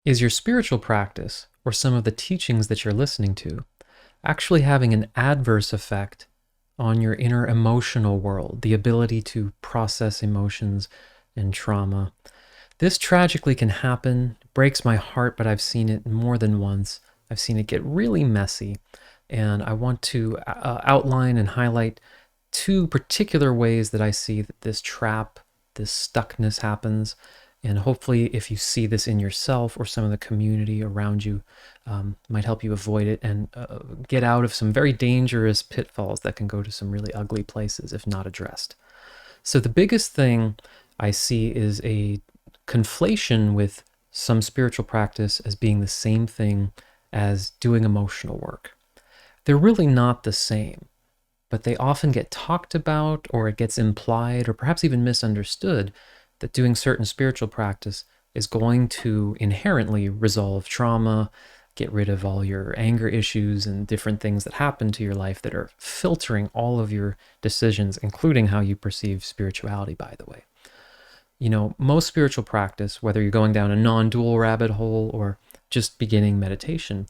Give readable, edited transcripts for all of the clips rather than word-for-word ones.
Is your spiritual practice, or some of the teachings that you're listening to, actually having an adverse effect on your inner emotional world, the ability to process emotions and trauma? This tragically can happen. It breaks my heart, but I've seen it more than once. I've seen it get really messy. And I want to outline and highlight two particular ways that I see that this trap, this stuckness happens. And hopefully, if you see this in yourself or some of the community around you, might help you avoid it and get out of some very dangerous pitfalls that can go to some really ugly places if not addressed. So, the biggest thing I see is a conflation with some spiritual practice as being the same thing as doing emotional work. They're really not the same, but they often get talked about, or it gets implied or perhaps even misunderstood that doing certain spiritual practice is going to inherently resolve trauma, get rid of all your anger issues and different things that happen to your life that are filtering all of your decisions, including how you perceive spirituality, by the way. Most spiritual practice, whether you're going down a non-dual rabbit hole or just beginning meditation,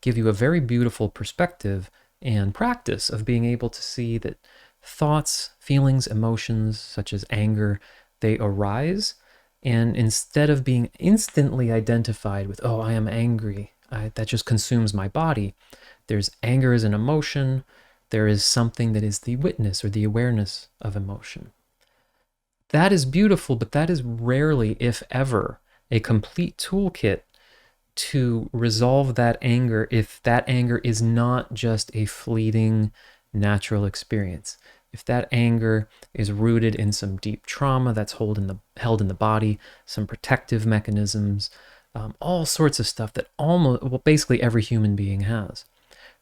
give you a very beautiful perspective and practice of being able to see that thoughts, feelings, emotions, such as anger, they arise. And instead of being instantly identified with, oh, I am angry, that just consumes my body, there's anger as an emotion. There is something that is the witness or the awareness of emotion. That is beautiful, but that is rarely, if ever, a complete toolkit to resolve that anger if that anger is not just a fleeting natural experience. If that anger is rooted in some deep trauma that's held in the body, some protective mechanisms, all sorts of stuff that basically every human being has.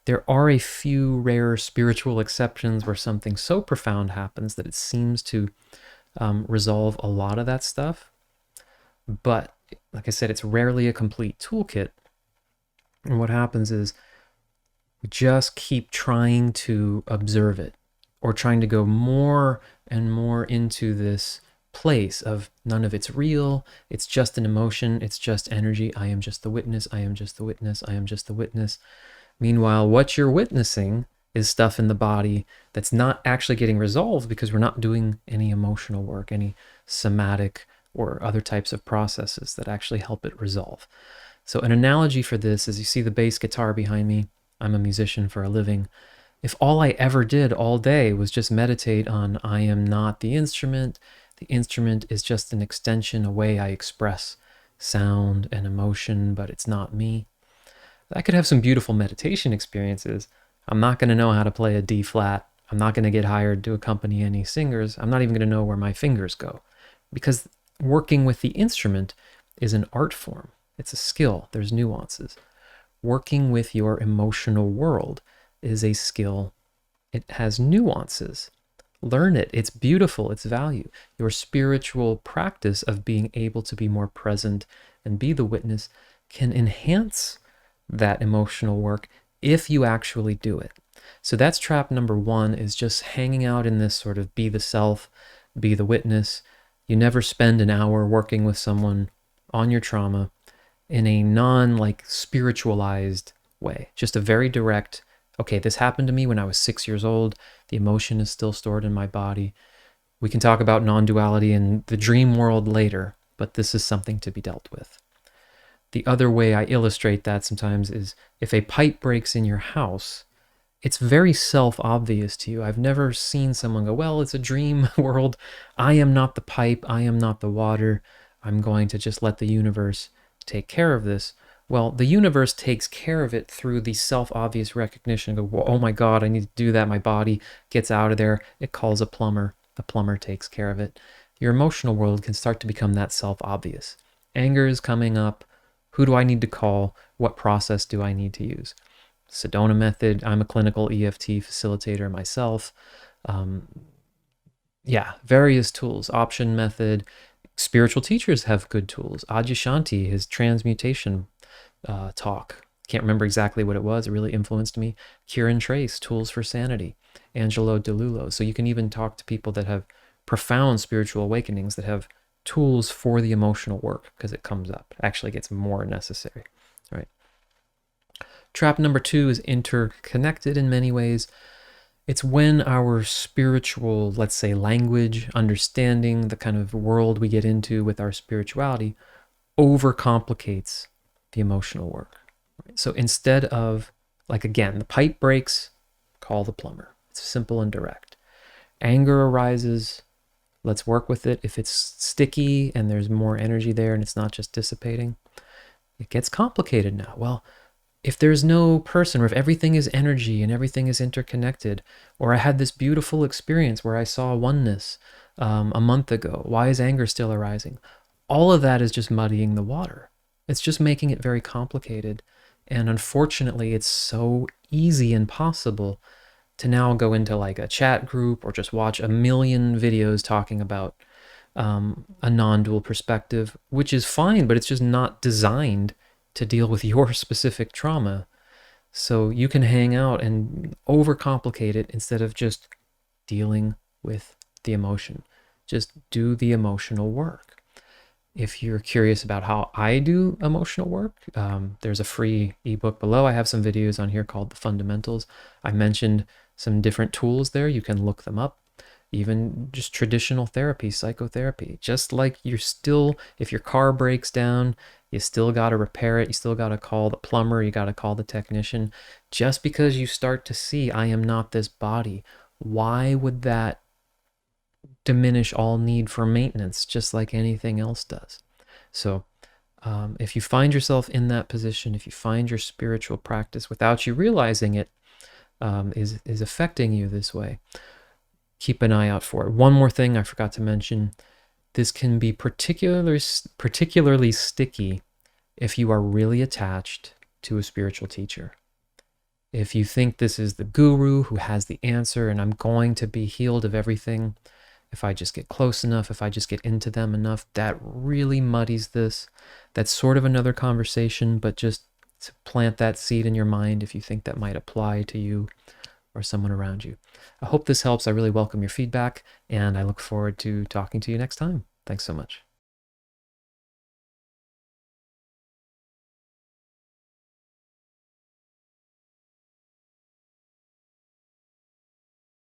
There are a few rare spiritual exceptions where something so profound happens that it seems to resolve a lot of that stuff. But like I said, it's rarely a complete toolkit. And what happens is we just keep trying to observe it, or trying to go more and more into this place of none of it's real. It's just an emotion. It's just energy. I am just the witness. I am just the witness. I am just the witness. Meanwhile, what you're witnessing is stuff in the body that's not actually getting resolved because we're not doing any emotional work, any somatic or other types of processes that actually help it resolve. So an analogy for this is, you see the bass guitar behind me. I'm a musician for a living. If all I ever did all day was just meditate on I am not the instrument is just an extension, a way I express sound and emotion, but it's not me, I could have some beautiful meditation experiences. I'm not going to know how to play a D flat. I'm not going to get hired to accompany any singers. I'm not even going to know where my fingers go, because working with the instrument is an art form. It's a skill. There's nuances. Working with your emotional world is a skill. It has nuances. Learn it. It's beautiful. It's value. Your spiritual practice of being able to be more present and be the witness can enhance that emotional work if you actually do it. So that's trap number one, is just hanging out in this sort of be the self, be the witness. You never spend an hour working with someone on your trauma in a spiritualized way. Just a very direct, okay, this happened to me when I was 6 years old. The emotion is still stored in my body. We can talk about non-duality and the dream world later, but this is something to be dealt with. The other way I illustrate that sometimes is, if a pipe breaks in your house, it's very self-obvious to you. I've never seen someone go, well, it's a dream world. I am not the pipe. I am not the water. I'm going to just let the universe take care of this. Well, the universe takes care of it through the self-obvious recognition of, oh my God, I need to do that. My body gets out of there. It calls a plumber. The plumber takes care of it. Your emotional world can start to become that self-obvious. Anger is coming up. Who do I need to call? What process do I need to use? Sedona method. I'm a clinical EFT facilitator myself. Various tools. Option method. Spiritual teachers have good tools. Adyashanti, his transmutation talk. Can't remember exactly what it was. It really influenced me. Kieran Trace, Tools for Sanity. Angelo DeLullo. So you can even talk to people that have profound spiritual awakenings, that have tools for the emotional work because it comes up. It actually gets more necessary, right? Trap number 2 is interconnected in many ways. It's when our spiritual, let's say, language, understanding, the kind of world we get into with our spirituality overcomplicates the emotional work. Right? So instead of, like, again, the pipe breaks, call the plumber. It's simple and direct. Anger arises, let's work with it. If it's sticky and there's more energy there and it's not just dissipating, it gets complicated now. Well, if there's no person, or if everything is energy and everything is interconnected, or I had this beautiful experience where I saw oneness a month ago, why is anger still arising? All of that is just muddying the water. It's just making it very complicated. And unfortunately, it's so easy and possible to now go into like a chat group or just watch a million videos talking about a non-dual perspective, which is fine, but it's just not designed to deal with your specific trauma. So you can hang out and overcomplicate it instead of just dealing with the emotion. Just do the emotional work. If you're curious about how I do emotional work, there's a free ebook below. I have some videos on here called The Fundamentals. I mentioned some different tools there. You can look them up. Even just traditional therapy, psychotherapy. Just like you're still, if your car breaks down, you still got to repair it. You still got to call the plumber. You got to call the technician. Just because you start to see, I am not this body, why would that diminish all need for maintenance, just like anything else does? So if you find yourself in that position, if you find your spiritual practice without you realizing it is affecting you this way, keep an eye out for it. One more thing I forgot to mention. This can be particularly sticky if you are really attached to a spiritual teacher. If you think this is the guru who has the answer and I'm going to be healed of everything, if I just get close enough, if I just get into them enough, that really muddies this. That's sort of another conversation, but just to plant that seed in your mind if you think that might apply to you or someone around you. I hope this helps. I really welcome your feedback, and I look forward to talking to you next time. Thanks so much.